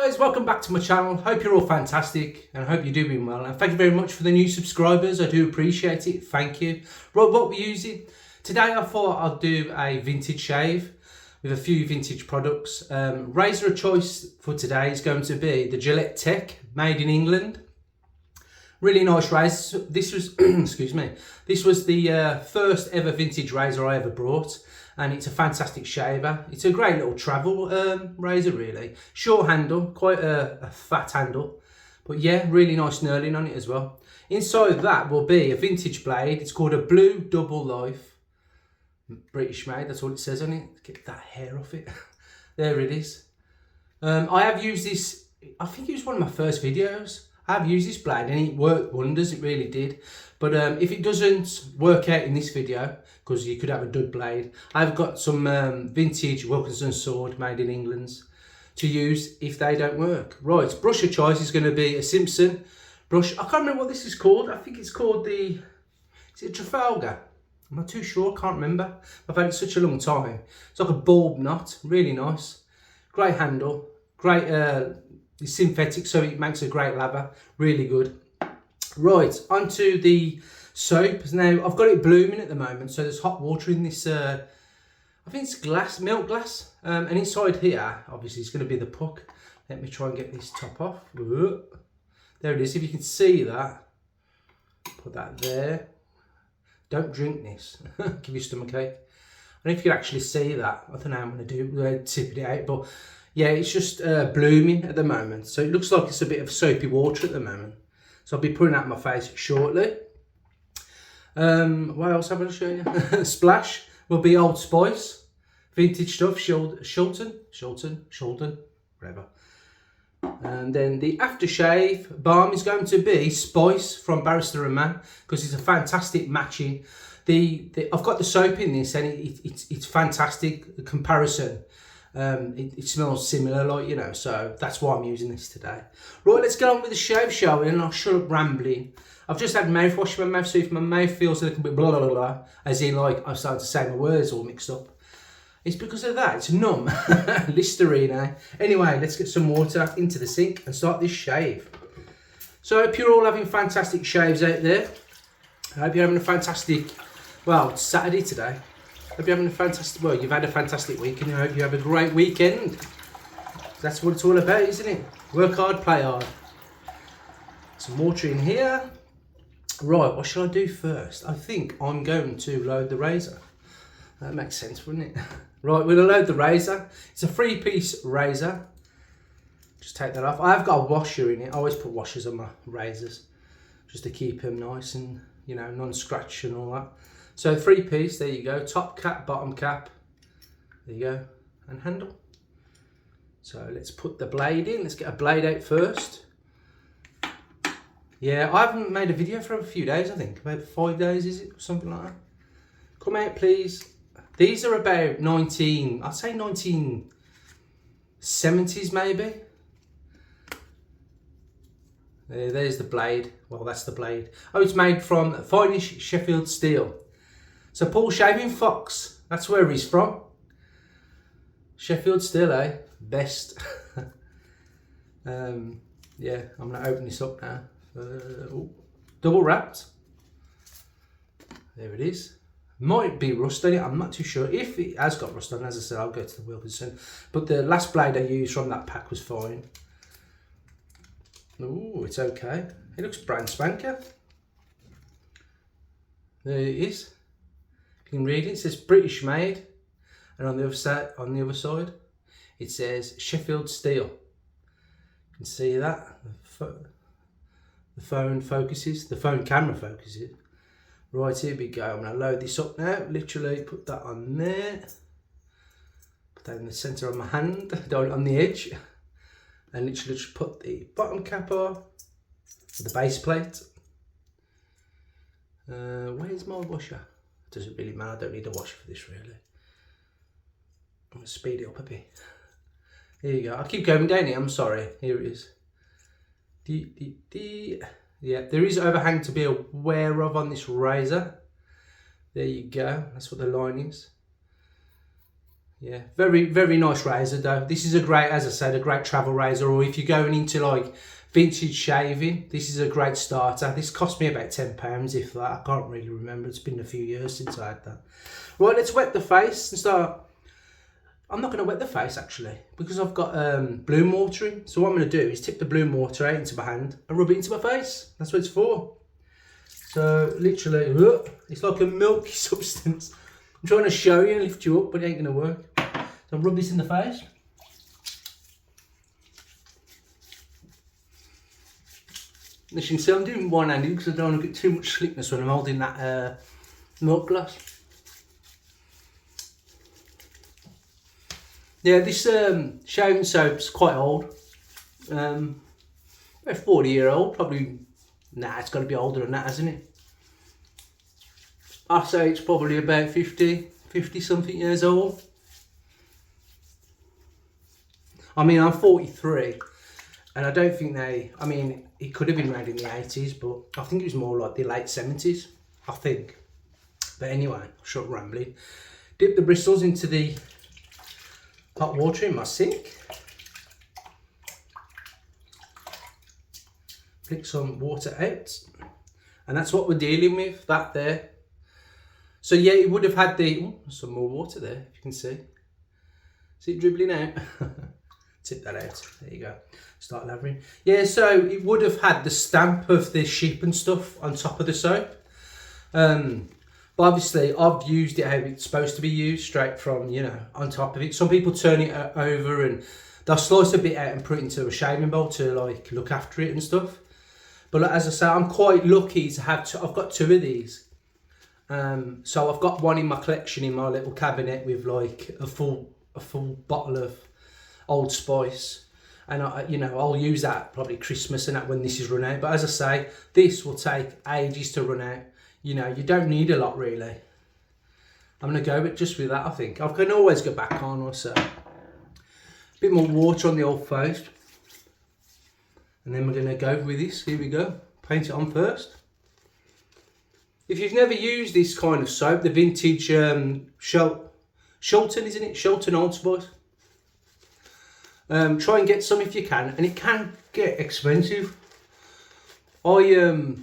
guys, welcome back to my channel. Hope you're all fantastic and I hope you're doing well, and thank you very much for the new subscribers. I do appreciate it, thank you. Right, what we're using today, I thought I'd do a vintage shave with a few vintage products. Razor of choice for today is going to be the Gillette Tech, made in England. Really nice razor. This was excuse me, this was the first ever vintage razor I ever brought, and it's a fantastic shaver. It's a great little travel razor, really. Short handle, quite a fat handle, but yeah, really nice knurling on it as well. Inside that will be a vintage blade. It's called a Blue Double Life, British made, that's all it says on it. Get that hair off it. There it is. I have used this, I think it was one of my first videos. I have used this blade and it worked wonders, it really did. But if it doesn't work out in this video, because you could have a dud blade, I've got some vintage Wilkinson sword made in England to use if they don't work. Right, brush of choice is going to be a Simpson brush. I can't remember what this is called. I think it's called the, is it Trafalgar? I'm not too sure, I can't remember. I've had it such a long time. It's like a bulb knot, really nice. Great handle, great, it's synthetic, so it makes a great lather, really good. Right, onto the soap. Now, I've got it blooming at the moment, so there's hot water in this, I think it's glass, milk glass. And inside here, obviously, it's going to be the puck. Let me try and get this top off. There it is, if you can see that. Put that there. Don't drink this, give you stomach ache. I don't know if you can actually see that. I don't know how I'm going to do, tip it out, but yeah, it's just blooming at the moment. So it looks like it's a bit of soapy water at the moment. So I'll be putting that on my face shortly. What else have I to show you? Splash will be Old Spice, vintage stuff, Shulton, whatever. And then the aftershave balm is going to be Spice from Barrister and Mann, because it's a fantastic matching. I've got the soap in this, and it's fantastic. The comparison, it smells similar, like, you know. So that's why I'm using this today. Right, let's get on with the shave, shall we? And I'll shut up rambling. I've just had mouthwash in my mouth, so if my mouth feels a little bit blah blah blah, as in like I'm starting to say my words all mixed up, it's because of that. It's numb. Listerine, eh? Anyway, let's get some water into the sink and start this shave. So I hope you're all having fantastic shaves out there. I hope you're having a fantastic, well, it's Saturday today. I hope you're having a fantastic, well, you've had a fantastic week, and I hope you have a great weekend. That's what it's all about, isn't it? Work hard, play hard. Some water in here. Right, what should I do first? I think I'm going to load the razor. That makes sense, wouldn't it? Right, we're going to load the razor. It's a 3-piece razor. Just take that off. I have got a washer in it. I always put washers on my razors, just to keep them nice and, you know, non-scratch and all that. So 3-piece, there you go. Top cap, bottom cap. There you go. And handle. So let's put the blade in. Let's get a blade out first. Yeah, I haven't made a video for a few days, I think. About 5 days, is it? Something like that. Come out, please. These are about I'd say 1970s maybe. There's the blade. Well, that's the blade. Oh, it's made from finest Sheffield steel. So Paul Shaving Fox, that's where he's from. Sheffield steel, eh? Best. Yeah, I'm going to open this up now. Double wrapped. There it is. Might be rust on it, I'm not too sure. If it has got rust on, as I said, I'll go to the Wilkinson. But the last blade I used from that pack was fine. Ooh, it's okay. It looks brand spanker. There it is. You can read it. It says British made, and on the other side, it says Sheffield steel. You can see that. The phone focuses. The phone camera focuses. Right, here we go. I'm going to load this up now. Literally put that on there. Put that in the centre of my hand, down on the edge. And literally just put the bottom cap on, the base plate. Where's my washer? Doesn't really matter, I don't need a washer for this really. I'm going to speed it up a bit. Here you go. I keep going down here, I'm sorry. Here it is. Yeah, there is overhang to be aware of on this razor. There you go, that's what the line is. Yeah, very, very nice razor though. This is a great, as I said, a great travel razor, or if you're going into like vintage shaving, this is a great starter. This cost me about £10, if that. I can't really remember. It's been a few years since I had that. Right, let's wet the face and start. I'm not going to wet the face actually, because I've got bloom water in. So what I'm going to do is tip the bloom water out into my hand and rub it into my face. That's what it's for. So literally, it's like a milky substance. I'm trying to show you and lift you up, but it ain't going to work. So rub this in the face. As you can see, I'm doing one-handed because I don't want to get too much slickness when I'm holding that milk glass. Yeah, this shaving soap's quite old. About 40-year-old, probably. Nah, it's got to be older than that, hasn't it? I'd say it's probably about 50 something years old. I mean, I'm 43, and I don't think I mean, it could have been made in the 80s, but I think it was more like the late 70s, I think. But anyway, short rambling. Dip the bristles into the hot water in my sink. Flick some water out. And that's what we're dealing with, that there. So yeah, it would have had some more water there, if you can see. See it dribbling out? Tip that out, there you go. Start lathering. Yeah, so it would have had the stamp of the ship and stuff on top of the soap. But obviously I've used it how it's supposed to be used, straight from, you know, on top of it. Some people turn it over and they'll slice a bit out and put it into a shaving bowl to like look after it and stuff. But as I say, I'm quite lucky to have I've got two of these. So I've got one in my collection in my little cabinet with like a full bottle of Old Spice, and I'll use that probably Christmas and that when this is run out. But as I say, this will take ages to run out. You know, you don't need a lot really. I'm gonna go just with that. I think I can always go back on also. A bit more water on the old face, and then we're gonna go with this. Here we go. Paint it on first. If you've never used this kind of soap, the vintage Shulton, isn't it? Shulton Old Spice. Try and get some if you can, and it can get expensive. I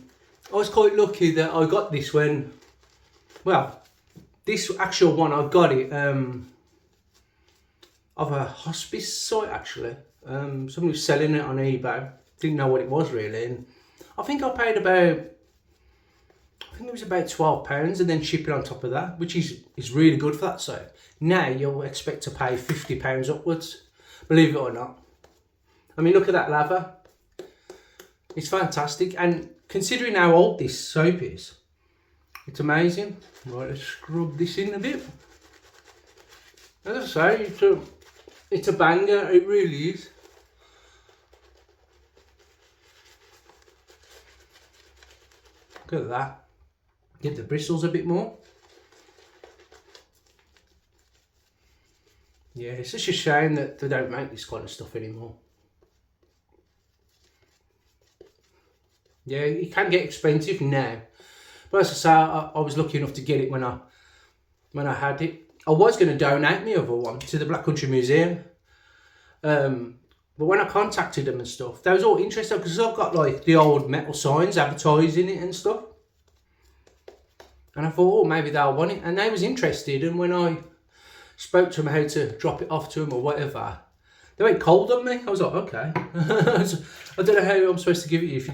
was quite lucky that I got this when, well, this actual one I got it of a hospice site actually. Somebody was selling it on eBay. Didn't know what it was really, and I think I paid about. I think it was about £12 and then shipping on top of that, which is really good for that soap. Now you'll expect to pay £50 upwards, believe it or not. I mean, look at that lather. It's fantastic, and considering how old this soap is, it's amazing. Right, let's scrub this in a bit. As I say, it's a banger, it really is. Look at that. Give the bristles a bit more. Yeah, it's such a shame that they don't make this kind of stuff anymore. Yeah, it can get expensive now. But as I say, I was lucky enough to get it when I had it. I was going to donate my other one to the Black Country Museum. But when I contacted them and stuff, they was all interested because I've got like the old metal signs advertising it and stuff. And I thought, oh, maybe they'll want it. And they was interested. And when I spoke to them how to drop it off to them or whatever, they went cold on me. I was like, okay. I don't know how I'm supposed to give it you if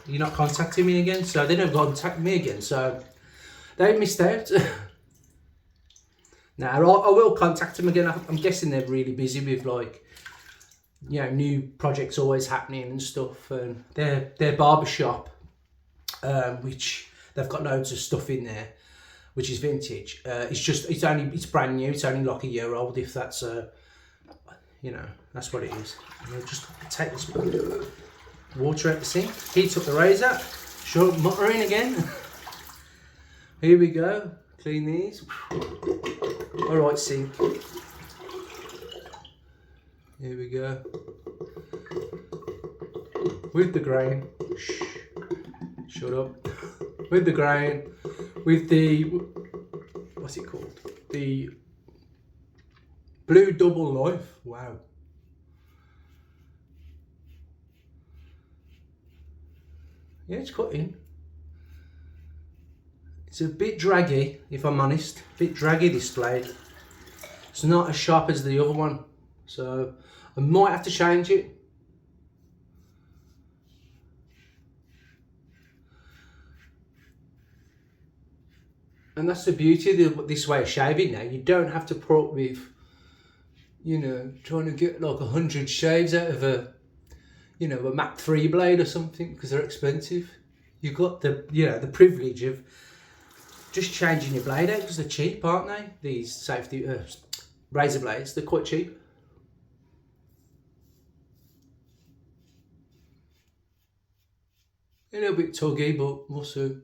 you're not contacting me again. So they never contacted me again. So they missed out. Now, I will contact them again. I'm guessing they're really busy with like, new projects always happening and stuff. And their barbershop, which they've got loads of stuff in there, which is vintage. It's brand new. It's only like a year old, if that's that's what it is. And I'll just take this water out the sink, heat up the razor, short muttering again. Here we go. Clean these. All right, sink. Here we go. With the grain. Shh. Shut up. With the grain. With the, what's it called? The Blue Double Life. Wow. Yeah, it's cutting. It's a bit draggy, if I'm honest. A bit draggy, this blade. It's not as sharp as the other one. So I might have to change it. And that's the beauty of this way of shaving now. You don't have to put up with, you know, trying to get like 100 shaves out of a, you know, a Mach 3 blade or something, because they're expensive. You've got the, you know, the privilege of just changing your blade out, because they're cheap, aren't they? These safety razor blades, they're quite cheap. A little bit tuggy, but we'll see.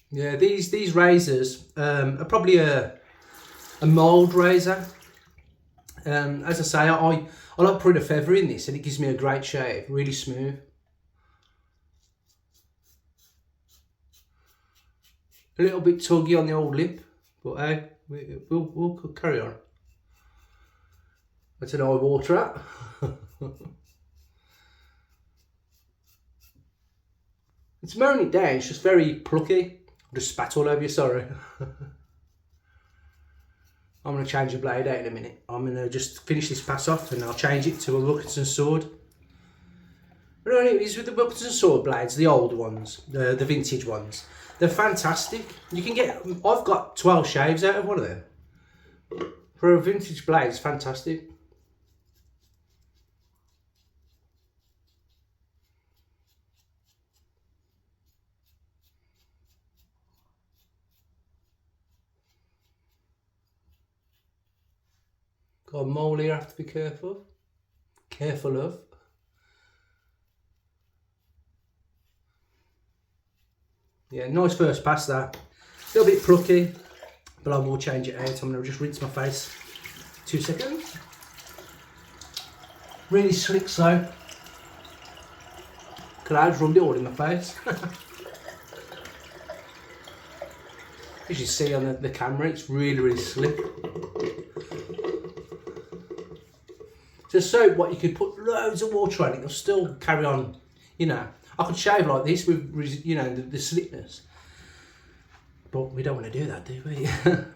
Yeah, these razors are probably a mould razor. As I say, I like putting a feather in this, and it gives me a great shave, really smooth. A little bit tuggy on the old lip, but hey, we'll carry on. That's an eye water at. It's mowing it down, it's just very plucky. I just spat all over you, sorry. I'm going to change the blade out in a minute. I'm going to just finish this pass off and I'll change it to a Wilkinson sword. But anyways, with the Wilkinson sword blades, the old ones, the vintage ones, they're fantastic. You can get, I've got 12 shaves out of one of them. For a vintage blade, it's fantastic. Got a mole here I have to be careful of. Yeah, nice first pass that. A little bit plucky, but I will change it out. I'm going to just rinse my face. 2 seconds. Really slick soap. Clouds rubbed it all in my face. As you see on the camera, it's really, really slick. So soap, what you could put loads of water on it, it'll still carry on, you know. I could shave like this with, you know, the slickness. But we don't want to do that, do we?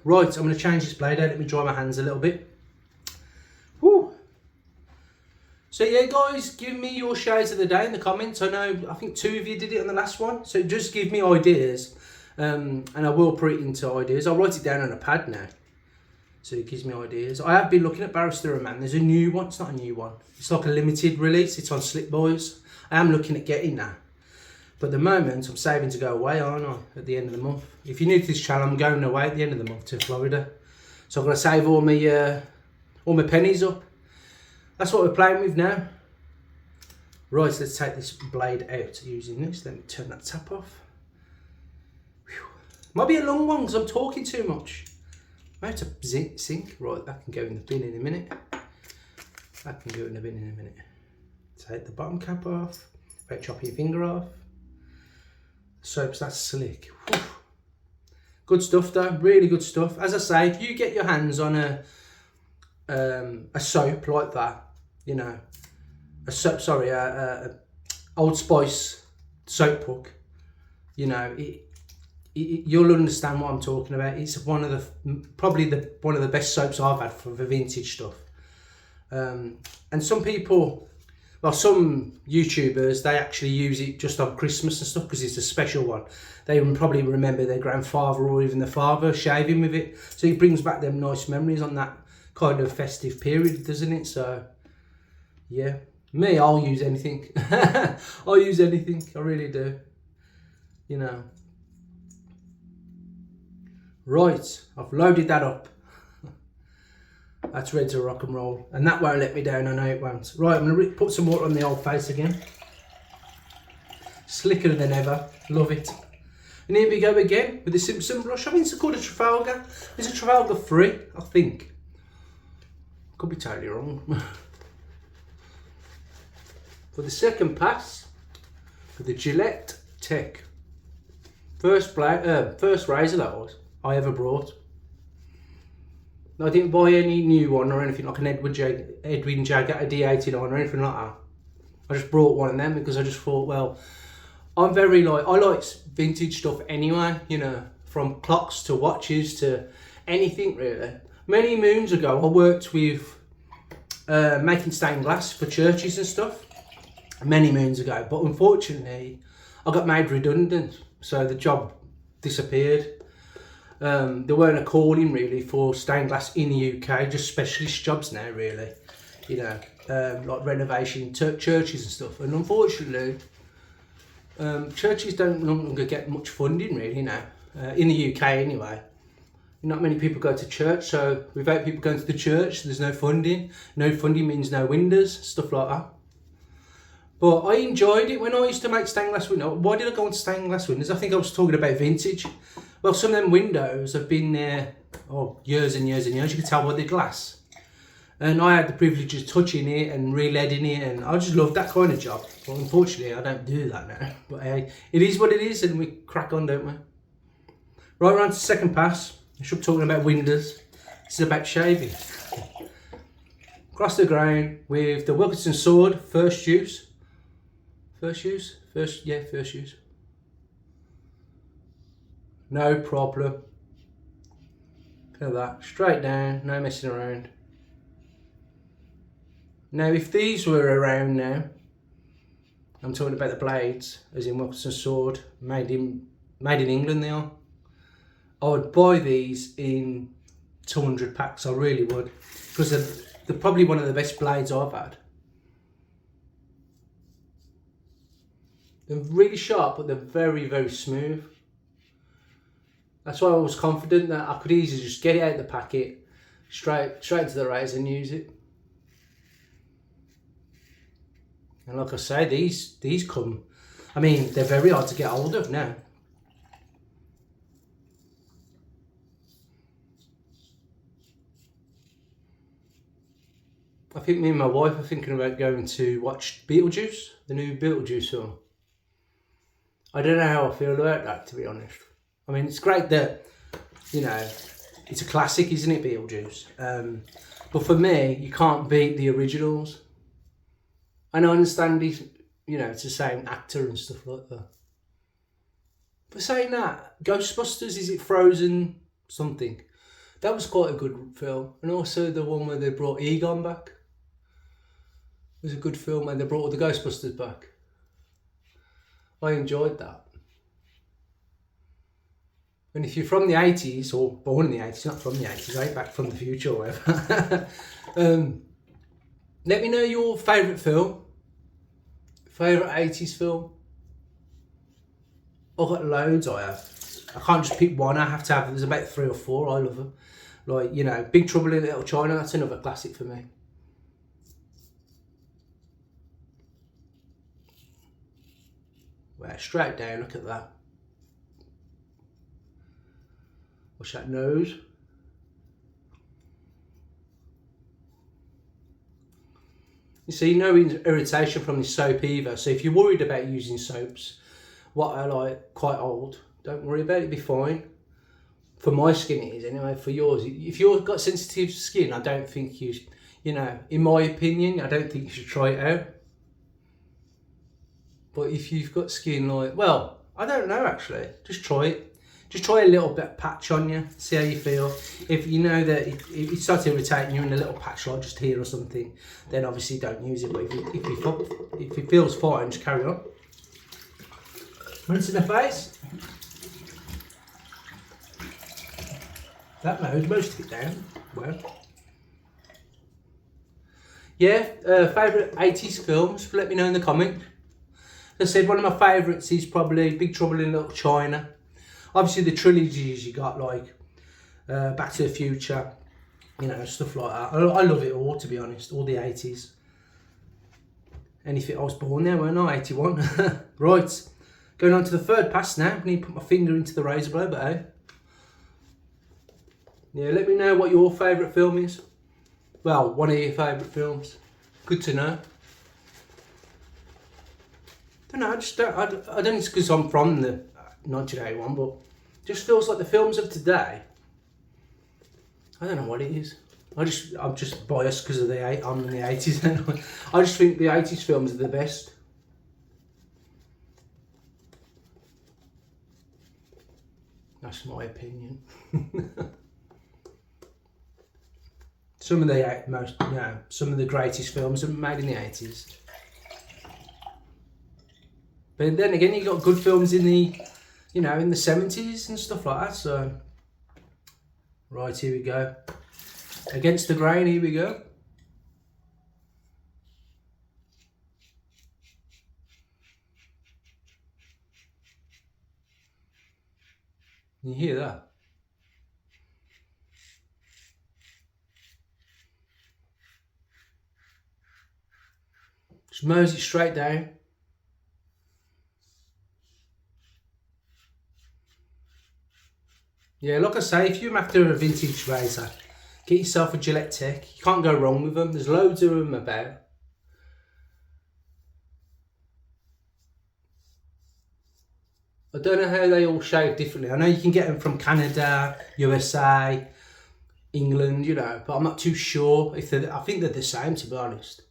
Right, I'm going to change this blade out. Let me dry my hands a little bit. Woo! So yeah, guys, give me your shaves of the day in the comments. I think 2 of you did it on the last one. So just give me ideas. And I will put it into ideas. I'll write it down on a pad now. So it gives me ideas. I have been looking at Barrister Man. There's a new one. It's not a new one. It's like a limited release. It's on Slick Boys. I am looking at getting that. But at the moment, I'm saving to go away, aren't I? At the end of the month. If you're new to this channel, I'm going away at the end of the month to Florida. So I've got to save all my pennies up. That's what we're playing with now. Right, so let's take this blade out using this. Let me turn that tap off. Whew. Might be a long one because I'm talking too much. I have to sink. Right, that can go in the bin in a minute. That can go in the bin in a minute. Take the bottom cap off. About chopping your finger off. The soap's that slick. Whew. Good stuff though, really good stuff. As I say, if you get your hands on a soap like that, you know, a Old Spice soap puck, you know, you'll understand what I'm talking about. It's probably one of the best soaps I've had for the vintage stuff. And some people, well, some YouTubers, they actually use it just on Christmas and stuff because it's a special one. They probably remember their grandfather or even their father shaving with it. So it brings back them nice memories on that kind of festive period, doesn't it? So, yeah. Me, I'll use anything. I'll use anything, I really do. You know. Right, I've loaded that up. That's ready to rock and roll. And that won't let me down, I know it won't. Right, I'm going to put some water on the old face again. Slicker than ever, love it. And here we go again with the Simpson brush. I mean, it's called a Trafalgar. It's a Trafalgar 3, I think. Could be totally wrong. For the second pass, with the Gillette Tech First razor that was I ever brought. I didn't buy any new one or anything like an Edwin Jagger, a D89 or anything like that. I just brought one of them because I just thought, well, I like vintage stuff anyway, you know, from clocks to watches to anything really. Many moons ago I worked with making stained glass for churches and stuff, many moons ago, but unfortunately I got made redundant, so the job disappeared. There weren't a calling really for stained glass in the UK, just specialist jobs now really, you know, like renovation churches and stuff. And unfortunately, churches don't no longer get much funding really now, in the UK anyway. Not many people go to church, so without people going to the church, there's no funding. No funding means no windows, stuff like that. But I enjoyed it when I used to make stained glass windows. Why did I go on stained glass windows? I think I was talking about vintage. Well, some of them windows have been there years and years and years. You can tell by the glass. And I had the privilege of touching it and re-leading it, and I just loved that kind of job. But unfortunately, I don't do that now. But hey, it is what it is, and we crack on, don't we? Right, we're on to second pass. I should be talking about windows. This is about shaving. Across the grain with the Wilkinson sword, first use. First use? First use. No problem. Look at that, straight down, no messing around. Now if these were around now, I'm talking about the blades, as in Wilkinson sword, made in England they are. I would buy these in 200 packs, I really would, because they're probably one of the best blades I've had. They're really sharp, but they're very, very smooth. That's why I was confident that I could easily just get it out of the packet, straight to the razor and use it. And like I say, these come, I mean, they're very hard to get hold of now. I think me and my wife are thinking about going to watch Beetlejuice, the new Beetlejuice film. I don't know how I feel about that, to be honest. I mean, it's great that, you know, it's a classic, isn't it, Beetlejuice? But for me, you can't beat the originals. And I understand he's, you know, it's the same actor and stuff like that. But saying that, Ghostbusters, is it Frozen something? That was quite a good film. And also the one where they brought Egon back. It was a good film, and they brought all the Ghostbusters back. I enjoyed that. And if you're from the 80s, or born in the 80s, not from the 80s, right, back from the future or whatever, let me know your favourite film, favourite 80s film. I've got loads, I have. I can't just pick one, I have to have, there's about 3 or 4, I love them. Like, you know, Big Trouble in Little China, that's another classic for me. Well, straight down, look at that. Watch that nose. You see, no irritation from this soap either. So if you're worried about using soaps, what are like quite old, don't worry about it, it'll be fine. For my skin it is anyway, for yours. If you've got sensitive skin, I don't think you know, in my opinion, I don't think you should try it out. But if you've got skin like, well, I don't know actually, just try it. Just try a little bit patch on you, see how you feel. If you know that if it starts irritating you in a little patch like just here or something, then obviously don't use it. But if it feels fine, just carry on. Rinse in the face. That knows most of it down. Well. Yeah, favourite 80s films, let me know in the comment. As I said, one of my favourites is probably Big Trouble in Little China. Obviously the trilogies you got, like Back to the Future, you know, stuff like that. I love it all, to be honest, all the 80s. Anything, I was born there, weren't I? 81. Right, going on to the third pass now. I need to put my finger into the razor blade, but hey. Yeah, let me know what your favourite film is. Well, one of your favourite films. Good to know. I don't know, I don't think it's because I'm from the 1981, but just feels like the films of today. I don't know what it is. I'm just biased because of I'm in the 80s. I just think the 80s films are the best. That's my opinion. Some of the greatest films are made in the 80s. But then again, you got good films in the, in the 70s and stuff like that. So, right, here we go. Against the Grain, here we go. You hear that? Just mows it straight down. Yeah, like I say, if you're after a vintage razor, get yourself a Gillette Tech. You can't go wrong with them. There's loads of them about. I don't know how they all shave differently. I know you can get them from Canada, USA, England, but I'm not too sure if I think they're the same, to be honest.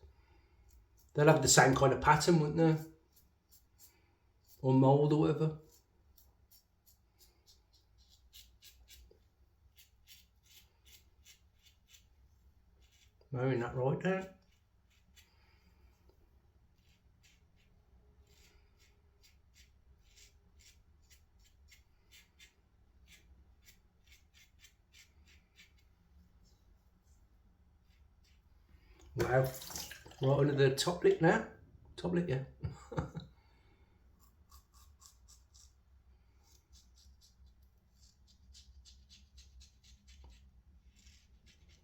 They'll have the same kind of pattern, wouldn't they? Or mould or whatever. Mowing that right down. Wow. Right under the top lip now. Top lip, yeah.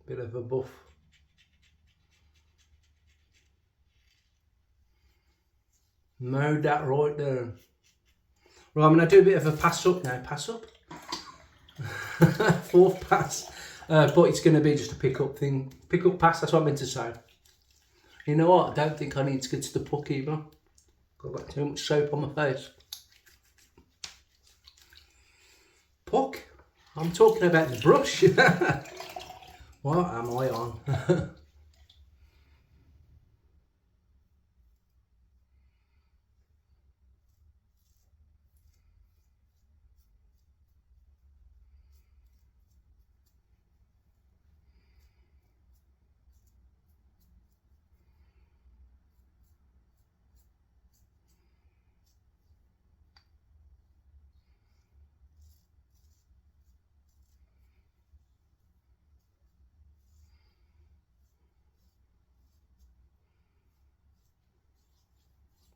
Bit of a buff. Mowed that right down. Right, I'm going to do a bit of a pass up now. Pass up? Fourth pass. But it's going to be just a pick up thing. Pick up pass, that's what I meant to say. You know what? I don't think I need to get to the puck either. I've got too much soap on my face. Puck? I'm talking about the brush. What am I on?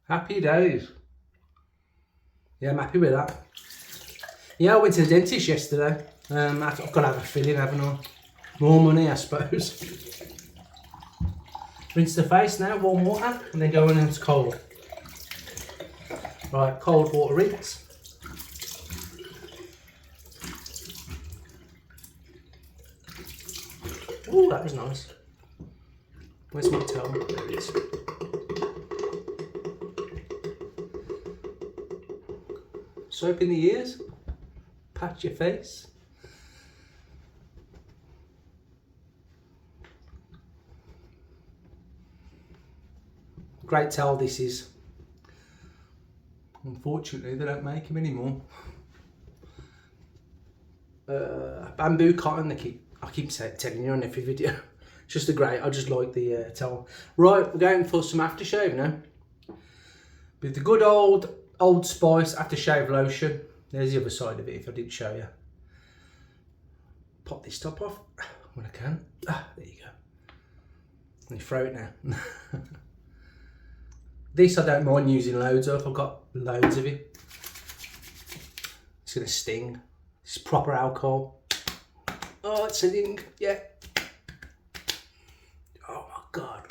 Happy days. Yeah, I'm happy with that. Yeah, I went to the dentist yesterday. I've got to have a filling, haven't I? More money, I suppose. Rinse the face now, warm water, and then go in and it's cold. Right, cold water rinse. Oh, that was nice. Where's my towel? There it is. Soap in the ears, pat your face. Great towel this is. Unfortunately, they don't make them anymore. Bamboo cotton, I keep telling you on every video. It's just I just like the towel. Right, we're going for some aftershave now. With the good Old Spice aftershave lotion. There's the other side of it if I didn't show you. Pop this top off when I can. There you go. And you throw it now. This I don't mind using loads of. I've got loads of it. It's gonna sting. It's proper alcohol. Oh, it's stinging. Yeah. Oh my God.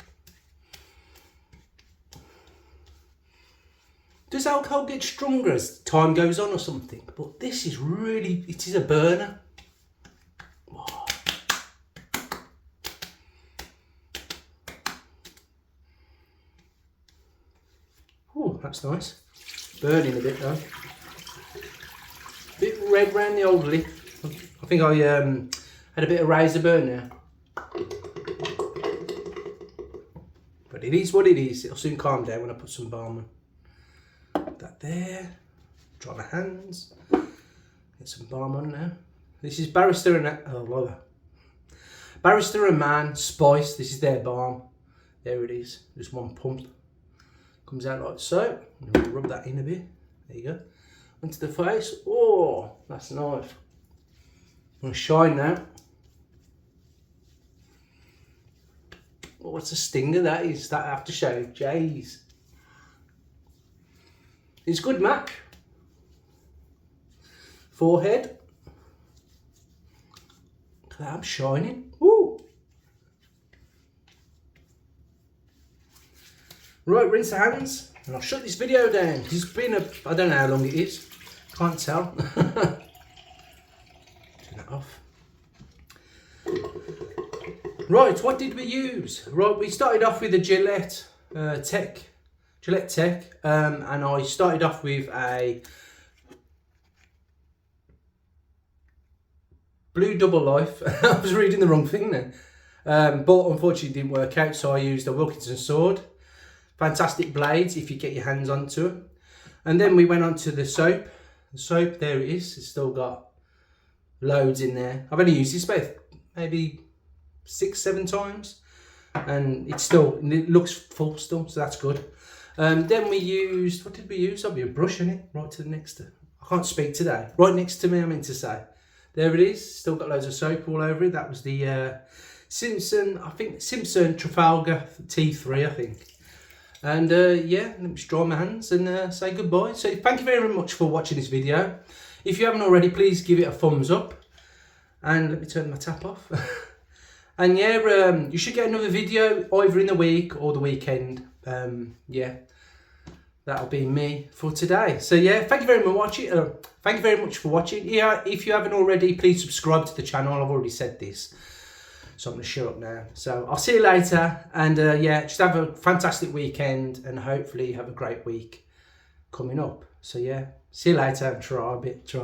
Does alcohol get stronger as time goes on or something? But this is really, it is a burner. Oh. Oh, that's nice. Burning a bit though. red around the old lip. I think I had a bit of razor burn there. But it is what it is. It'll soon calm down when I put some balm on. Put that there. Dry my hands. Get some balm on now. This is Barrister and Barrister and Man Spice. This is their balm. There it is. Just one pump. Comes out like so. And we'll rub that in a bit. There you go. Onto the face. Oh, that's nice. I'm going to shine now. Oh, what's a stinger that is? That aftershave. Jeez. It's good match. Forehead. Look at that, I'm shining. Woo! Right, rinse the hands. And I'll shut this video down. It's been I don't know how long it is. Can't tell. Turn that off. Right, what did we use? Right, we started off with a Gillette Tech, and I started off with a Blue Double Life. I was reading the wrong thing then, but unfortunately it didn't work out, so I used a Wilkinson sword. Fantastic blades if you get your hands onto it. And then we went on to the soap. The soap, there it is. It's still got loads in there. I've only used this about maybe 6-7 times, and it looks full still, so that's good. Then we used, what did we use? I'll be a brush in it, right to the next to, I can't speak today. Right next to me, I meant to say. There it is, still got loads of soap all over it. That was the Simpson Trafalgar T3, I think. And yeah, let me just dry my hands and say goodbye. So thank you very much for watching this video. If you haven't already, please give it a thumbs up. And let me turn my tap off. And yeah, you should get another video either in the week or the weekend. Yeah, that'll be me for today. So yeah, thank you very much for watching. Yeah, if you haven't already, please subscribe to the channel. I've already said this, so I'm gonna shut up now. So I'll see you later, and yeah, just have a fantastic weekend, and hopefully have a great week coming up. So yeah, see you later. Try a bit.